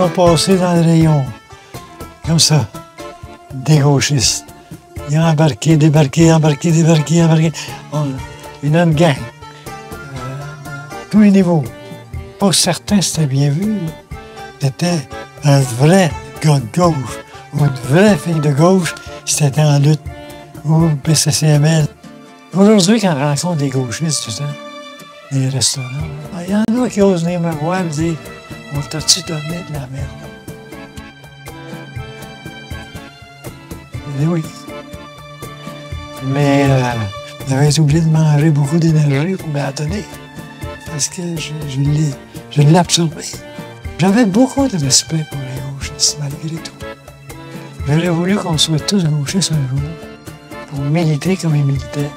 a passé dans le rayon, comme ça, des gauchistes. Ils ont embarqué, débarqué, embarqué, débarqué, embarqué. Une gang. Tous les niveaux. Pour certains, c'était bien vu. C'était un vrai gars de gauche ou une vraie fille de gauche qui était en lutte ou PCCML. Aujourd'hui, quand on rencontre des gauchistes, tout ça, des restaurants, il y en a qui osent venir me voir et me dire « On t'a-tu donné de la merde? » Je dis oui. Mais j'avais oublié de manger beaucoup d'énergie pour me la donner. Parce que je l'ai absorbé. J'avais beaucoup de respect pour les gauchistes, malgré tout. J'aurais voulu qu'on soit tous gauchistes un jour, pour militer comme ils militaient,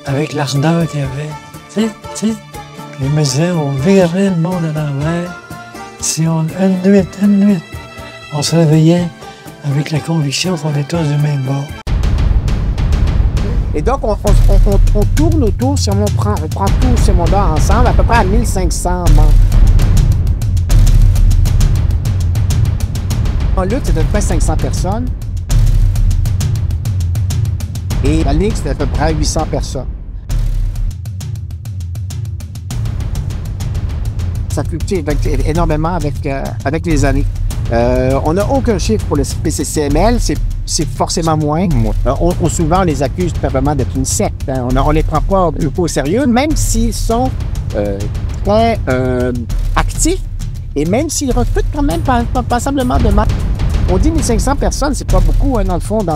avec l'ardeur qu'il y avait. Tu sais, je me disais, on virerait le monde à l'envers si une nuit, on se réveillait avec la conviction qu'on est tous du même bord. Et donc, on tourne autour, si on prend tout ce monde-là ensemble, à peu près à 1500 membres. En lutte, c'est à peu près 500 personnes. Et la Ligue, c'est à peu près 800 personnes. Ça fluctue énormément avec les années. On n'a aucun chiffre pour le PCCML, c'est forcément moins. Souvent, on les accuse tout simplement d'être une secte. Hein. On ne les prend pas au sérieux, même s'ils sont très actifs et même s'ils recrutent quand même passablement de membres. On dit 1500 personnes, c'est pas beaucoup, hein, dans le fond, dans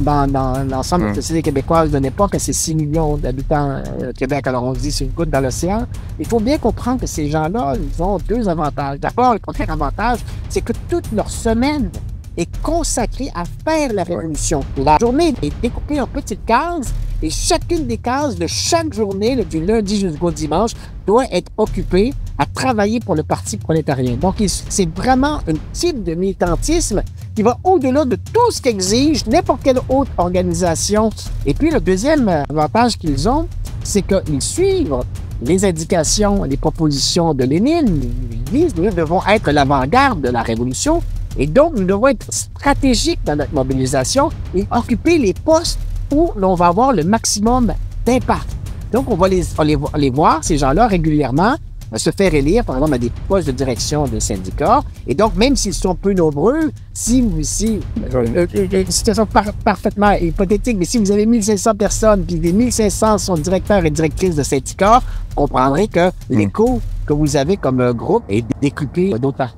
l'ensemble de la société québécoise de l'époque, c'est 6 millions d'habitants au Québec, alors on se dit c'est une goutte dans l'océan. Il faut bien comprendre que ces gens-là, ils ont deux avantages. D'abord, le premier avantage, c'est que toute leur semaine est consacrée à faire la révolution. La journée est découpée en petites cases et chacune des cases de chaque journée, du lundi jusqu'au dimanche, doit être occupée à travailler pour le Parti prolétarien. Donc, c'est vraiment un type de militantisme qui va au-delà de tout ce qu'exige n'importe quelle autre organisation. Et puis, le deuxième avantage qu'ils ont, c'est qu'ils suivent les indications, les propositions de Lénine. Ils disent, nous devons être l'avant-garde de la révolution. Et donc, nous devons être stratégiques dans notre mobilisation et occuper les postes où l'on va avoir le maximum d'impact. Donc, on va les voir, ces gens-là, régulièrement, se faire élire, par exemple, à des postes de direction de syndicats. Et donc, même s'ils sont peu nombreux, une situation parfaitement hypothétique, mais si vous avez 1500 personnes, puis les 1500 sont directeurs et directrices de syndicats, vous comprendrez que l'écho que vous avez comme groupe est décuplé d'autant.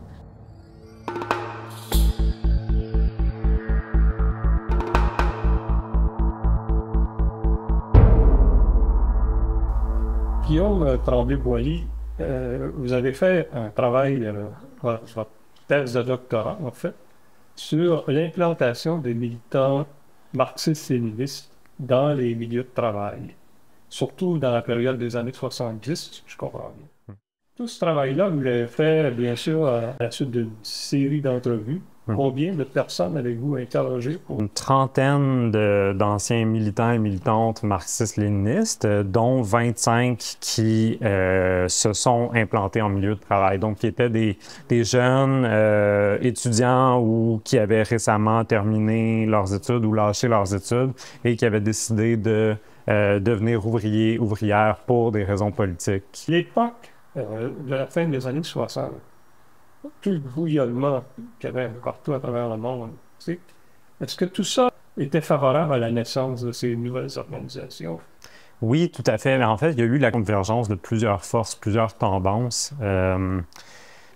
Guillaume Tremblay-Boilly, vous avez fait un travail, votre thèse de doctorat, en fait, sur l'implantation des militants marxistes-léninistes dans les milieux de travail, surtout dans la période des années 70, je comprends bien. Tout ce travail-là, vous l'avez fait, bien sûr, à la suite d'une série d'entrevues. Combien de personnes avez-vous interrogé? Une trentaine d'anciens militants et militantes marxistes-léninistes, dont 25 qui se sont implantés en milieu de travail. Donc, qui étaient des jeunes étudiants ou qui avaient récemment terminé leurs études ou lâché leurs études et qui avaient décidé de devenir ouvrières pour des raisons politiques. L'époque de la fin des années 60, tout le bouillonnement qu'il y avait partout à travers le monde, est-ce que tout ça était favorable à la naissance de ces nouvelles organisations? Oui, tout à fait. Mais en fait, il y a eu la convergence de plusieurs forces, plusieurs tendances,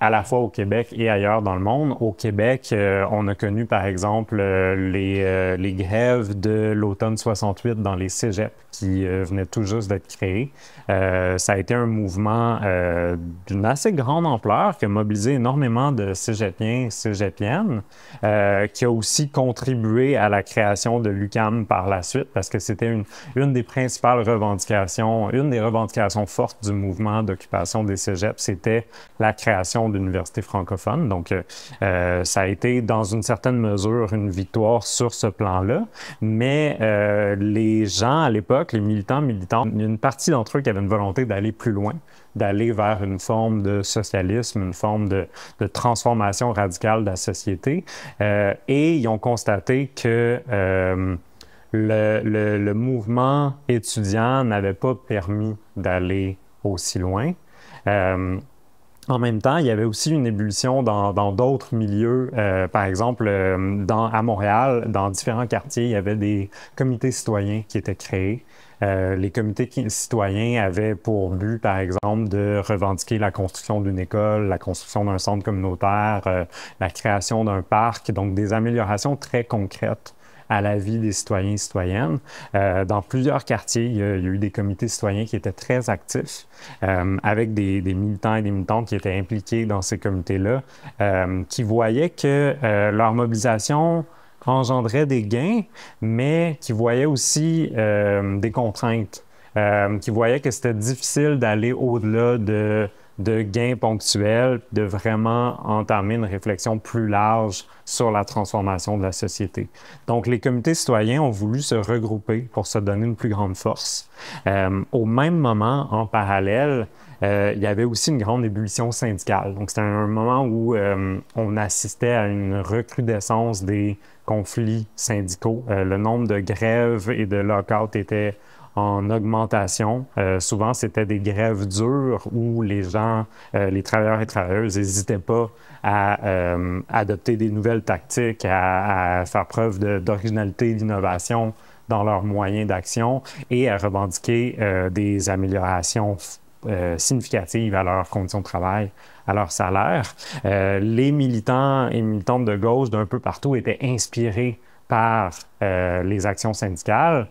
à la fois au Québec et ailleurs dans le monde. Au Québec, on a connu, par exemple, les grèves de l'automne 68 dans les cégeps qui venaient tout juste d'être créés. Ça a été un mouvement d'une assez grande ampleur qui a mobilisé énormément de cégepiens et cégepiennes, qui a aussi contribué à la création de l'UQAM par la suite parce que c'était une des principales revendications, une des revendications fortes du mouvement d'occupation des cégeps, c'était la création d'universités francophones. Donc, ça a été, dans une certaine mesure, une victoire sur ce plan-là. Mais les gens, à l'époque, les militants, militantes, il y a une partie d'entre eux qui avaient une volonté d'aller plus loin, d'aller vers une forme de socialisme, une forme de transformation radicale de la société. Et ils ont constaté que le mouvement étudiant n'avait pas permis d'aller aussi loin. En même temps, il y avait aussi une ébullition dans d'autres milieux. Par exemple, à Montréal, dans différents quartiers, il y avait des comités citoyens qui étaient créés. Les comités citoyens avaient pour but, par exemple, de revendiquer la construction d'une école, la construction d'un centre communautaire, la création d'un parc, donc des améliorations très concrètes à la vie des citoyens et citoyennes. Dans plusieurs quartiers, il y a eu des comités citoyens qui étaient très actifs, avec des militants et des militantes qui étaient impliqués dans ces comités-là, qui voyaient que leur mobilisation engendrait des gains, mais qui voyaient aussi des contraintes, qui voyaient que c'était difficile d'aller au-delà de gains ponctuels, de vraiment entamer une réflexion plus large sur la transformation de la société. Donc, les comités citoyens ont voulu se regrouper pour se donner une plus grande force. Au même moment, en parallèle, il y avait aussi une grande ébullition syndicale. Donc, c'était un moment où on assistait à une recrudescence des conflits syndicaux. Le nombre de grèves et de lock-out était en augmentation. Souvent, c'était des grèves dures où les gens, les travailleurs et travailleuses, n'hésitaient pas à adopter des nouvelles tactiques, à faire preuve d'originalité, d'innovation dans leurs moyens d'action et à revendiquer des améliorations significatives à leurs conditions de travail, à leur salaire. Les militants et militantes de gauche d'un peu partout étaient inspirés par les actions syndicales,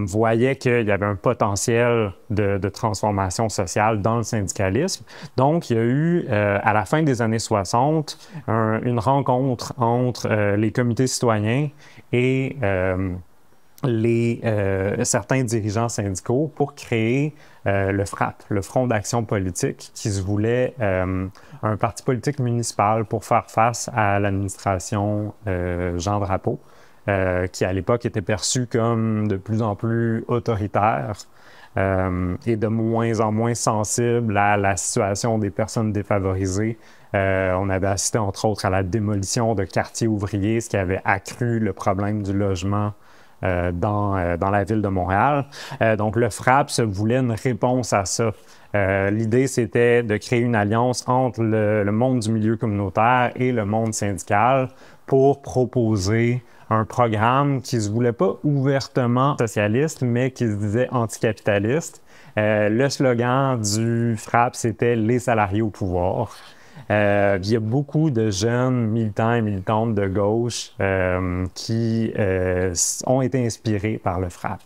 voyaient qu'il y avait un potentiel de transformation sociale dans le syndicalisme. Donc, il y a eu, à la fin des années 60, une rencontre entre les comités citoyens et certains dirigeants syndicaux pour créer le FRAP, le Front d'action politique, qui se voulait un parti politique municipal pour faire face à l'administration Jean Drapeau, qui à l'époque était perçue comme de plus en plus autoritaire et de moins en moins sensible à la situation des personnes défavorisées. On avait assisté entre autres à la démolition de quartiers ouvriers, ce qui avait accru le problème du logement dans la ville de Montréal. Donc, le FRAP se voulait une réponse à ça. L'idée, c'était de créer une alliance entre le monde du milieu communautaire et le monde syndical pour proposer un programme qui ne se voulait pas ouvertement socialiste, mais qui se disait anticapitaliste. Le slogan du FRAP, c'était « Les salariés au pouvoir ». Il y a beaucoup de jeunes militants et militantes de gauche qui ont été inspirés par le FRAP.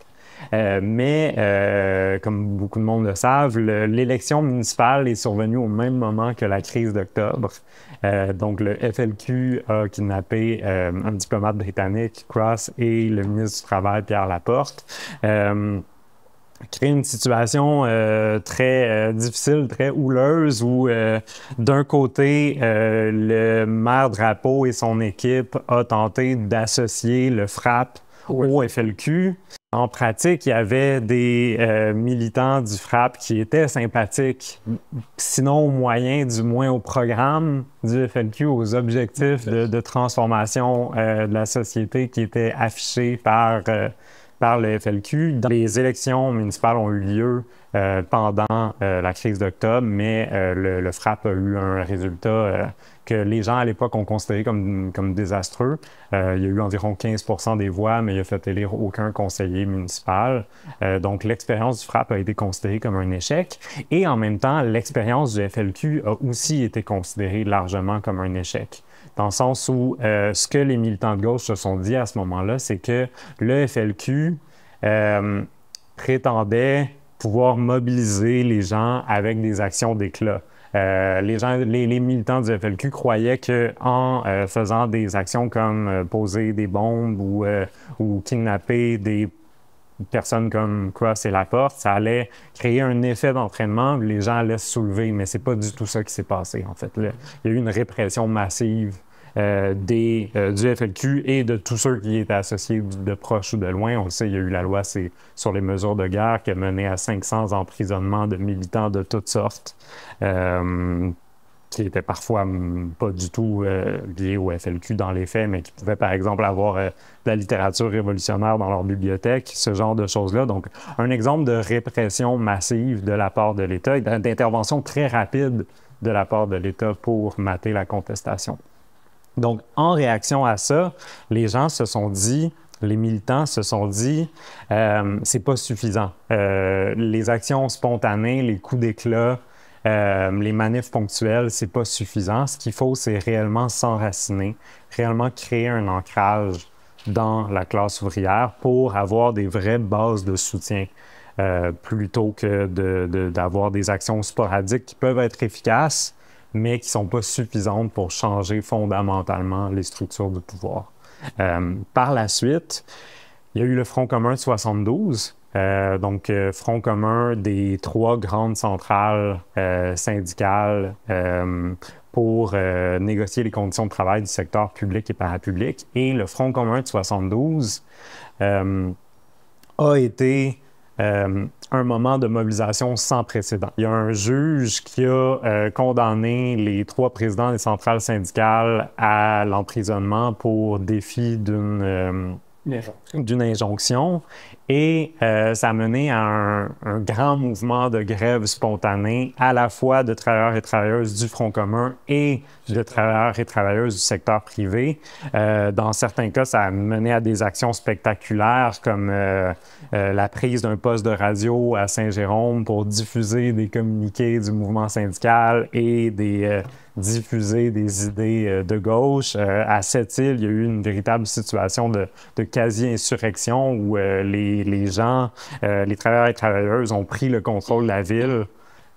Mais, comme beaucoup de monde le savent, l'élection municipale est survenue au même moment que la crise d'octobre. Donc, le FLQ a kidnappé un diplomate britannique, Cross, et le ministre du Travail, Pierre Laporte. Créer une situation très difficile, très houleuse, où d'un côté, le maire Drapeau et son équipe ont tenté d'associer le FRAP au FLQ. En pratique, il y avait des militants du FRAP qui étaient sympathiques, sinon au moyen, du moins au programme du FLQ, aux objectifs de transformation de la société qui étaient affichés par le FLQ. Les élections municipales ont eu lieu pendant la crise d'octobre, mais le FRAP a eu un résultat que les gens à l'époque ont considéré comme désastreux. Il y a eu environ 15% des voix, mais il a fait élire aucun conseiller municipal. Donc, l'expérience du FRAP a été considérée comme un échec. Et en même temps, l'expérience du FLQ a aussi été considérée largement comme un échec. Dans le sens où ce que les militants de gauche se sont dit à ce moment-là, c'est que le FLQ prétendait pouvoir mobiliser les gens avec des actions d'éclat. Les militants du FLQ croyaient qu'en faisant des actions comme poser des bombes ou kidnapper des personnes comme Cross et Laporte, ça allait créer un effet d'entraînement, les gens allaient se soulever, mais c'est pas du tout ça qui s'est passé, en fait. Là, il y a eu une répression massive du FLQ et de tous ceux qui étaient associés de proche ou de loin. On le sait, il y a eu la loi sur les mesures de guerre qui a mené à 500 emprisonnements de militants de toutes sortes, qui étaient parfois pas du tout liés au FLQ dans les faits, mais qui pouvaient, par exemple, avoir de la littérature révolutionnaire dans leur bibliothèque, ce genre de choses-là. Donc, un exemple de répression massive de la part de l'État et d'intervention très rapide de la part de l'État pour mater la contestation. Donc, en réaction à ça, les gens se sont dit, les militants se sont dit, c'est pas suffisant. Les actions spontanées, les coups d'éclat, les manifs ponctuels, c'est pas suffisant. Ce qu'il faut, c'est réellement s'enraciner, réellement créer un ancrage dans la classe ouvrière pour avoir des vraies bases de soutien, plutôt que d'avoir des actions sporadiques qui peuvent être efficaces, mais qui ne sont pas suffisantes pour changer fondamentalement les structures de pouvoir. Par la suite, il y a eu le Front commun de 72, donc Front commun des 3 grandes centrales syndicales pour négocier les conditions de travail du secteur public et parapublic. Et le Front commun de 72 a été un moment de mobilisation sans précédent. Il y a un juge qui a condamné les 3 présidents des centrales syndicales à l'emprisonnement pour défi d'une injonction. Et ça a mené à un grand mouvement de grève spontanée, à la fois de travailleurs et travailleuses du Front commun et de travailleurs et travailleuses du secteur privé. Dans certains cas, ça a mené à des actions spectaculaires comme la prise d'un poste de radio à Saint-Jérôme pour diffuser des communiqués du mouvement syndical et diffuser des idées de gauche. À Sept-Îles, il y a eu une véritable situation de quasi-insurrection où les gens, les travailleurs et travailleuses ont pris le contrôle de la ville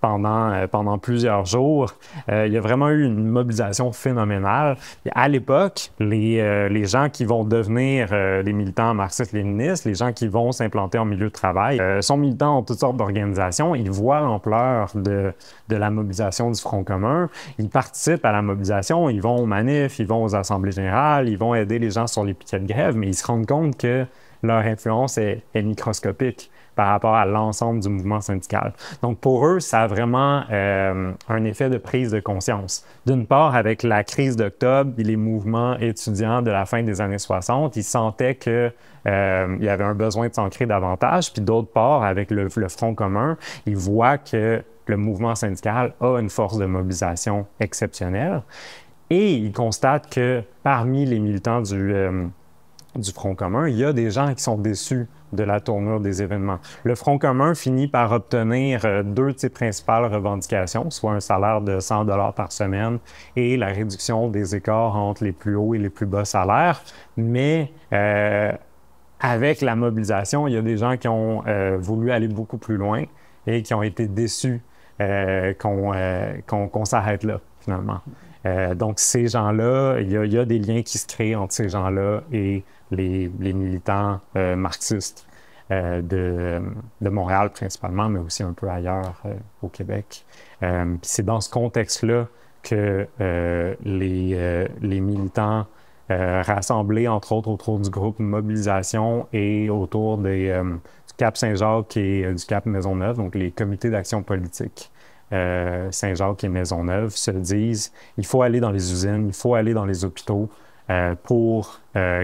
pendant plusieurs jours. Il y a vraiment eu une mobilisation phénoménale. Et à l'époque, les gens qui vont devenir des militants marxistes-léninistes, les gens qui vont s'implanter en milieu de travail, sont militants dans toutes sortes d'organisations. Ils voient l'ampleur de la mobilisation du Front commun. Ils participent à la mobilisation. Ils vont aux manifs, ils vont aux assemblées générales, ils vont aider les gens sur les piquets de grève, mais ils se rendent compte que leur influence est microscopique par rapport à l'ensemble du mouvement syndical. Donc, pour eux, ça a vraiment un effet de prise de conscience. D'une part, avec la crise d'octobre et les mouvements étudiants de la fin des années 60, ils sentaient qu'il y avait un besoin de s'ancrer davantage. Puis d'autre part, avec le Front commun, ils voient que le mouvement syndical a une force de mobilisation exceptionnelle. Et ils constatent que parmi les militants du Front commun, il y a des gens qui sont déçus de la tournure des événements. Le Front commun finit par obtenir 2 de ses principales revendications, soit un salaire de 100 $ par semaine et la réduction des écarts entre les plus hauts et les plus bas salaires. Mais avec la mobilisation, il y a des gens qui ont voulu aller beaucoup plus loin et qui ont été déçus qu'on s'arrête là, finalement. Donc, ces gens-là, il y a des liens qui se créent entre ces gens-là et les militants marxistes de Montréal principalement, mais aussi un peu ailleurs au Québec. C'est dans ce contexte-là que les militants rassemblés, entre autres, autour du groupe Mobilisation et autour du Cap Saint-Jacques et du Cap Maisonneuve, donc les comités d'action politique Saint-Jacques et Maisonneuve, se disent il faut aller dans les usines, il faut aller dans les hôpitaux pour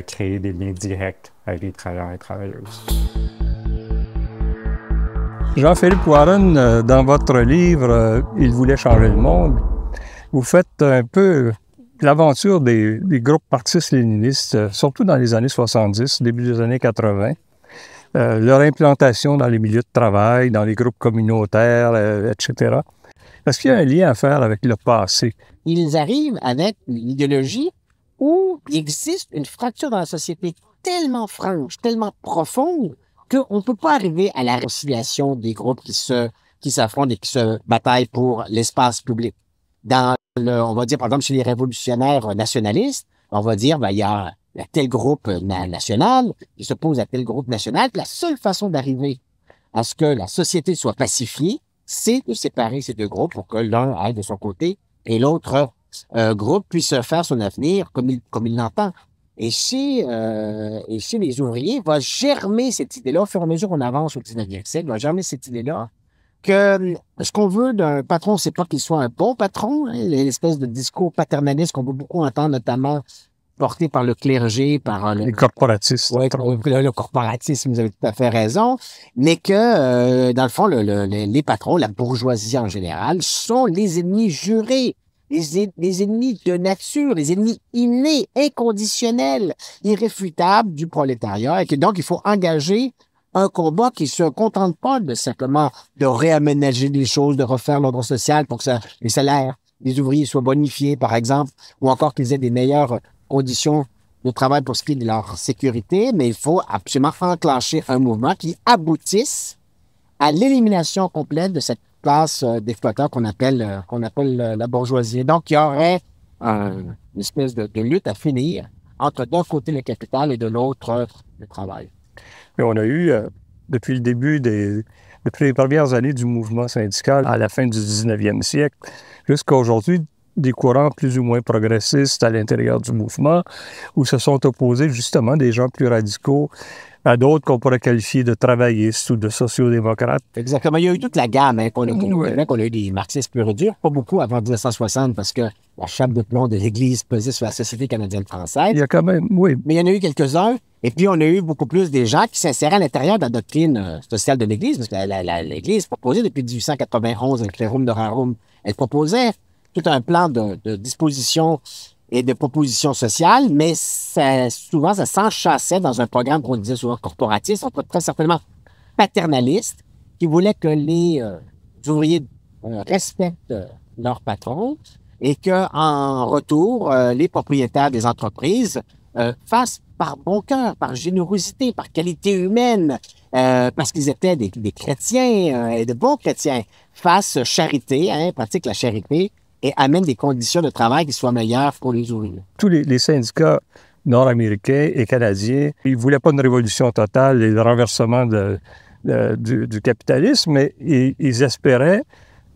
créer des liens directs avec les travailleurs et travailleuses. Jean-Philippe Warren, dans votre livre « Il voulait changer le monde », vous faites un peu l'aventure des groupes marxistes-léninistes, surtout dans les années 70, début des années 80. Leur implantation dans les milieux de travail, dans les groupes communautaires, etc. Est-ce qu'il y a un lien à faire avec le passé? Ils arrivent avec une idéologie où il existe une fracture dans la société tellement franche, tellement profonde, qu'on ne peut pas arriver à la réconciliation des groupes qui s'affrontent et qui se bataillent pour l'espace public. On va dire, par exemple, chez les révolutionnaires nationalistes, on va dire, il y a tel groupe national, qui s'oppose à tel groupe national. Puis la seule façon d'arriver à ce que la société soit pacifiée, c'est de séparer ces deux groupes pour que l'un aille de son côté et l'autre groupe puisse faire son avenir comme il l'entend. Et chez les ouvriers, va germer cette idée-là, au fur et à mesure qu'on avance au 19e siècle, va germer cette idée-là que ce qu'on veut d'un patron, c'est pas qu'il soit un bon patron, hein, l'espèce de discours paternaliste qu'on peut beaucoup entendre, notamment porté par le clergé, par les corporatistes. Oui, le corporatisme, vous avez tout à fait raison, mais que, dans le fond, les patrons, la bourgeoisie en général, sont les ennemis jurés, les ennemis de nature, les ennemis innés, inconditionnels, irréfutables du prolétariat, et que donc il faut engager un combat qui ne se contente pas de simplement de réaménager les choses, de refaire l'ordre social pour que les salaires des ouvriers soient bonifiés, par exemple, ou encore qu'ils aient des meilleures conditions de travail pour ce qui est de leur sécurité, mais il faut absolument enclencher un mouvement qui aboutisse à l'élimination complète de cette classe d'exploitants qu'on appelle la bourgeoisie. Donc, il y aurait une espèce de lutte à finir entre d'un côté le capital et de l'autre le travail. Mais on a eu, depuis les premières années du mouvement syndical, à la fin du 19e siècle, jusqu'à aujourd'hui, des courants plus ou moins progressistes à l'intérieur du mouvement, où se sont opposés justement des gens plus radicaux à d'autres qu'on pourrait qualifier de travaillistes ou de sociodémocrates. Exactement. Il y a eu toute la gamme qu'on a eu des marxistes purs et durs, pas beaucoup avant 1960 parce que la chape de plomb de l'Église pesait sur la société canadienne-française. Il y a quand même, oui. Mais il y en a eu quelques-uns. Et puis, on a eu beaucoup plus des gens qui s'inséraient à l'intérieur de la doctrine sociale de l'Église, parce que l'Église proposait depuis 1891 avec les Rerum Novarum, elle proposait tout un plan de dispositions et de propositions sociales, mais souvent, ça s'enchâssait dans un programme qu'on disait souvent corporatiste, très certainement paternaliste, qui voulait que les ouvriers respectent leurs patrons et qu'en retour, les propriétaires des entreprises fassent par bon cœur, par générosité, par qualité humaine, parce qu'ils étaient des chrétiens et de bons chrétiens, fassent charité, pratiquent la charité, et amène des conditions de travail qui soient meilleures pour les ouvriers. Tous les syndicats nord-américains et canadiens, ils ne voulaient pas une révolution totale et le renversement du capitalisme, mais ils espéraient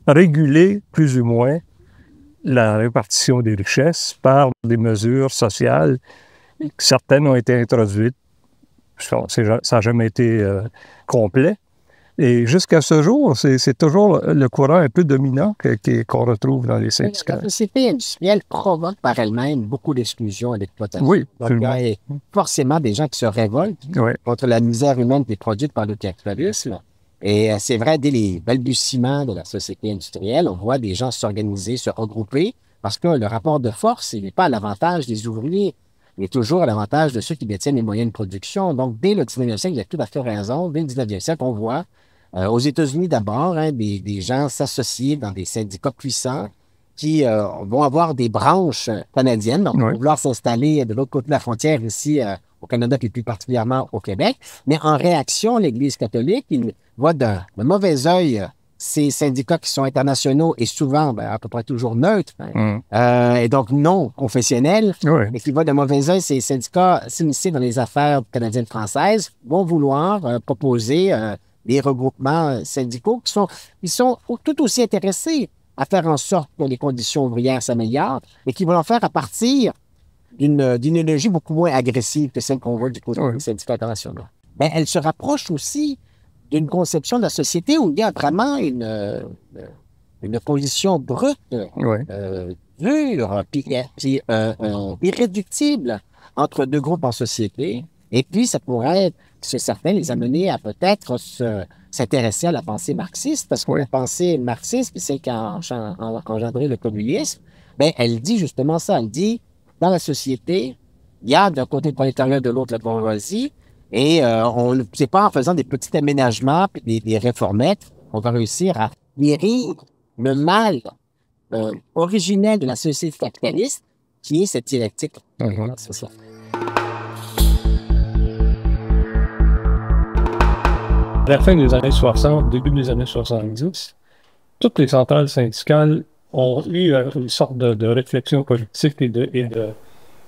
réguler plus ou moins la répartition des richesses par des mesures sociales. Certaines ont été introduites. Ça n'a jamais été complet. Et jusqu'à ce jour, c'est toujours le courant un peu dominant qu'on retrouve dans les syndicats. La société industrielle provoque par elle-même beaucoup d'exclusion et d'exploitation. Oui, donc, il y a forcément des gens qui se révoltent contre la misère humaine qui est produite par le capitalisme. Et c'est vrai, dès les balbutiements de la société industrielle, on voit des gens s'organiser, se regrouper, parce que le rapport de force, il n'est pas à l'avantage des ouvriers. Il est toujours à l'avantage de ceux qui détiennent les moyens de production. Donc, dès le 19e siècle, il a tout à fait raison. Dès le 19e siècle, on voit aux États-Unis d'abord, des gens s'associer dans des syndicats puissants qui vont avoir des branches canadiennes, donc vont vouloir s'installer de l'autre côté de la frontière ici au Canada, puis plus particulièrement au Québec. Mais en réaction, l'Église catholique, il voit d'un mauvais œil ces syndicats qui sont internationaux et souvent à peu près toujours neutres, et donc non confessionnels, et qui voient d'un mauvais œil ces syndicats s'initier dans les affaires canadiennes-françaises, vont vouloir proposer des regroupements syndicaux qui sont tout aussi intéressés à faire en sorte que les conditions ouvrières s'améliorent, mais qui vont le faire à partir d'une idéologie beaucoup moins agressive que celle qu'on voit du côté des syndicats internationaux. Mais elle se rapproche aussi d'une conception de la société où il y a vraiment une position brute, dure, puis irréductible entre deux groupes en société. Et puis, ça pourrait, chez certains, les amener à peut-être s'intéresser à la pensée marxiste, parce que la pensée marxiste, puis celle qui a engendré le communisme, elle dit justement ça. Elle dit, dans la société, il y a d'un côté le prolétariat, de l'autre la bourgeoisie, et c'est pas en faisant des petits aménagements puis des réformettes qu'on va réussir à guérir le mal originel de la société capitaliste, qui est cette dialectique sociale. À la fin des années 60, début des années 70, toutes les centrales syndicales ont eu une sorte de réflexion politique et de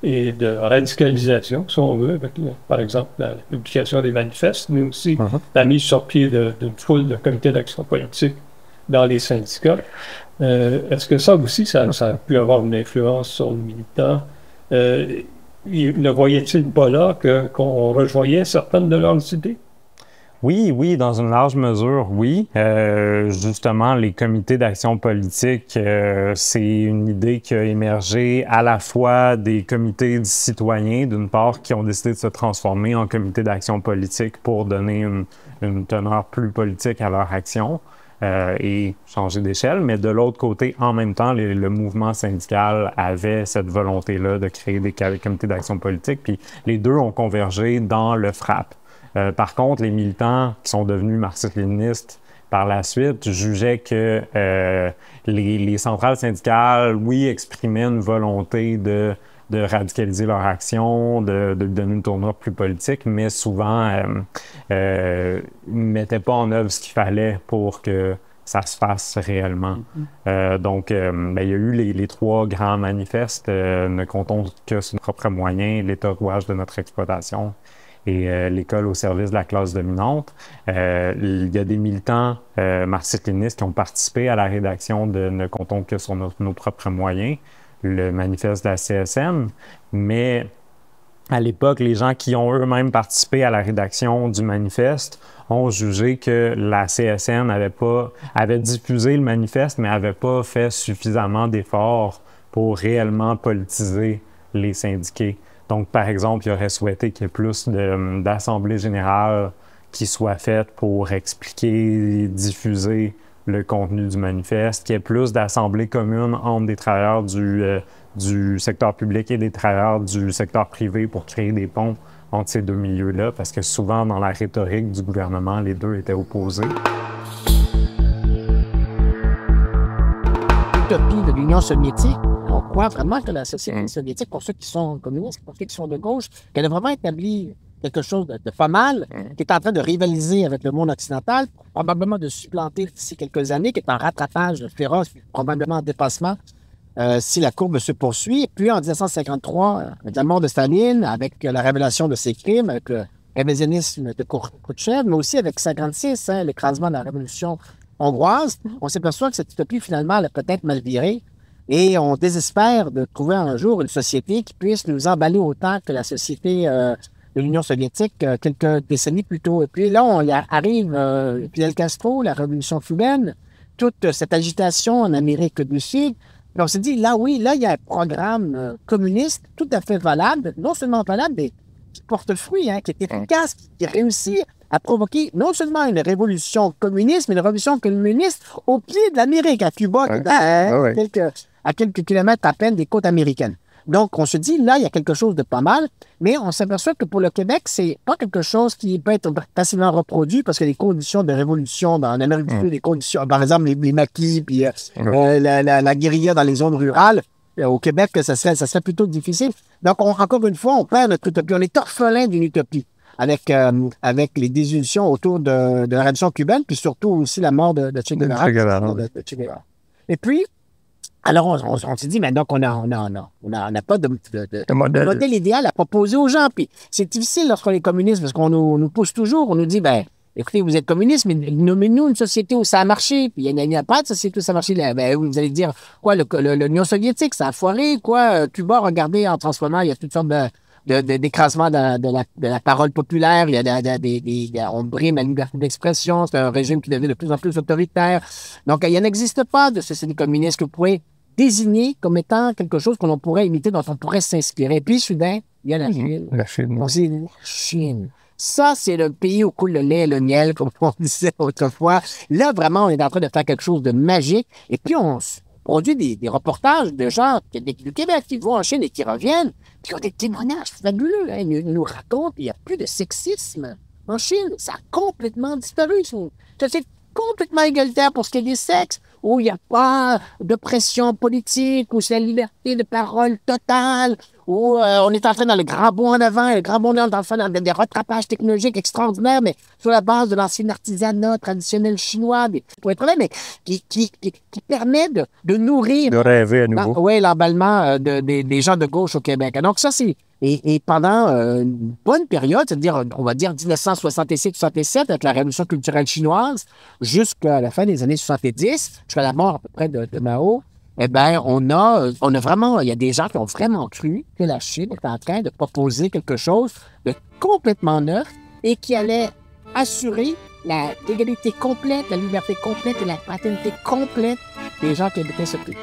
et de radicalisation, si on veut, avec, par exemple, la publication des manifestes, mais aussi la mise sur pied d'une foule de comités d'action politique dans les syndicats. Est-ce que ça aussi, ça a pu avoir une influence sur les militants? Ne voyait-il pas là qu'on rejoignait certaines de leurs idées? Oui, dans une large mesure, oui. Justement, les comités d'action politique, c'est une idée qui a émergé à la fois des comités citoyens, d'une part, qui ont décidé de se transformer en comités d'action politique pour donner une teneur plus politique à leur action et changer d'échelle, mais de l'autre côté, en même temps, le mouvement syndical avait cette volonté-là de créer des comités d'action politique, puis les deux ont convergé dans le FRAPP. Par contre, les militants qui sont devenus marxistes-léninistes par la suite jugeaient que les centrales syndicales, oui, exprimaient une volonté de radicaliser leur action, de donner une tournure plus politique, mais souvent ne mettaient pas en œuvre ce qu'il fallait pour que ça se fasse réellement. Donc, il y a eu les trois grands manifestes, ne comptons que sur nos propres moyens, l'état rouage de notre exploitation et l'école au service de la classe dominante. Il y a des militants marxistes-léninistes qui ont participé à la rédaction de Ne comptons que sur nos propres moyens, le manifeste de la CSN, mais à l'époque, les gens qui ont eux-mêmes participé à la rédaction du manifeste ont jugé que la CSN avait diffusé le manifeste, mais n'avait pas fait suffisamment d'efforts pour réellement politiser les syndiqués. Donc, par exemple, il aurait souhaité qu'il y ait plus d'assemblées générales qui soient faites pour expliquer, diffuser le contenu du manifeste, qu'il y ait plus d'assemblées communes entre des travailleurs du secteur public et des travailleurs du secteur privé pour créer des ponts entre ces deux milieux-là, parce que souvent, dans la rhétorique du gouvernement, les deux étaient opposés. L'utopie de l'Union soviétique, on croit vraiment que la société soviétique, pour ceux qui sont communistes, pour ceux qui sont de gauche, qu'elle a vraiment établi quelque chose de pas mal, qui est en train de rivaliser avec le monde occidental, probablement de supplanter d'ici quelques années, qui est en rattrapage féroce, probablement en dépassement, si la courbe se poursuit. Et puis en 1953, avec la mort de Staline, avec la révélation de ses crimes, avec le révisionnisme de Khrouchtchev, mais aussi avec 1956, l'écrasement de la révolution hongroise, on s'aperçoit que cette utopie, finalement, elle a peut-être mal viré. Et on désespère de trouver un jour une société qui puisse nous emballer autant que la société de l'Union soviétique quelques décennies plus tôt. Et puis là, on y arrive, Fidel Castro, la révolution cubaine, toute cette agitation en Amérique du Sud. Puis on s'est dit, là, oui, là, il y a un programme communiste tout à fait valable, non seulement valable, mais qui porte fruit, qui est efficace, qui réussit à provoquer non seulement une révolution communiste, mais une révolution communiste au pied de l'Amérique, à Cuba, à quelques kilomètres à peine des côtes américaines. Donc, on se dit, là, il y a quelque chose de pas mal, mais on s'aperçoit que pour le Québec, c'est pas quelque chose qui peut être facilement reproduit parce que les conditions de révolution dans l'Amérique du Sud, les conditions, par exemple, les maquis, puis la guérilla dans les zones rurales, au Québec, ça serait plutôt difficile. Donc, encore une fois, on perd notre utopie. On est orphelin d'une utopie avec les désillusions autour de la révolution cubaine, puis surtout aussi la mort de Che Guevara. Et puis, alors, on s'est dit, mais donc, on n'a pas de modèle idéal à proposer aux gens. Puis, c'est difficile lorsqu'on est communiste parce qu'on nous pousse toujours. On nous dit, ben, écoutez, vous êtes communiste, mais nommez-nous une société où ça a marché. Puis, il n'y a pas de société où ça a marché. Ben, vous allez dire, quoi, l'Union soviétique, ça a foiré, quoi. Cuba, regardez, en transformant, il y a toutes sortes d'écrasement de la parole populaire. Il y a on brime la liberté d'expression. C'est un régime qui devient de plus en plus autoritaire. Donc, il n'existe pas de société communiste que vous pourrez désigner comme étant quelque chose que l'on pourrait imiter, dont on pourrait s'inspirer. Puis, soudain, il y a la Chine. La Chine. On s'est dit, la Chine. Ça, c'est le pays où coule le lait et le miel, comme on disait autrefois. Là, vraiment, on est en train de faire quelque chose de magique. Et puis, on produit des reportages de gens du Québec qui vont en Chine et qui reviennent, puis qui ont des témoignages fabuleux. Ils nous racontent qu'il n'y a plus de sexisme en Chine. Ça a complètement disparu. C'est complètement égalitaire pour ce qui est des sexes, où il n'y a pas d'oppression politique, où c'est la liberté de parole totale, où on est en train dans le grand bond en avant, et le grand bond en avant dans des rattrapages technologiques extraordinaires, mais sur la base de l'ancien artisanat traditionnel chinois, mais qui permet de nourrir De rêver à nouveau. oui, l'emballement des gens de gauche au Québec. Donc ça, c'est... Et pendant une bonne période, c'est-à-dire, on va dire 1966-67, avec la Révolution culturelle chinoise, jusqu'à la fin des années 70, jusqu'à la mort à peu près de Mao, eh bien, on a vraiment... Il y a des gens qui ont vraiment cru que la Chine est en train de proposer quelque chose de complètement neuf et qui allait assurer l'égalité complète, la liberté complète et la fraternité complète des gens qui habitaient ce pays.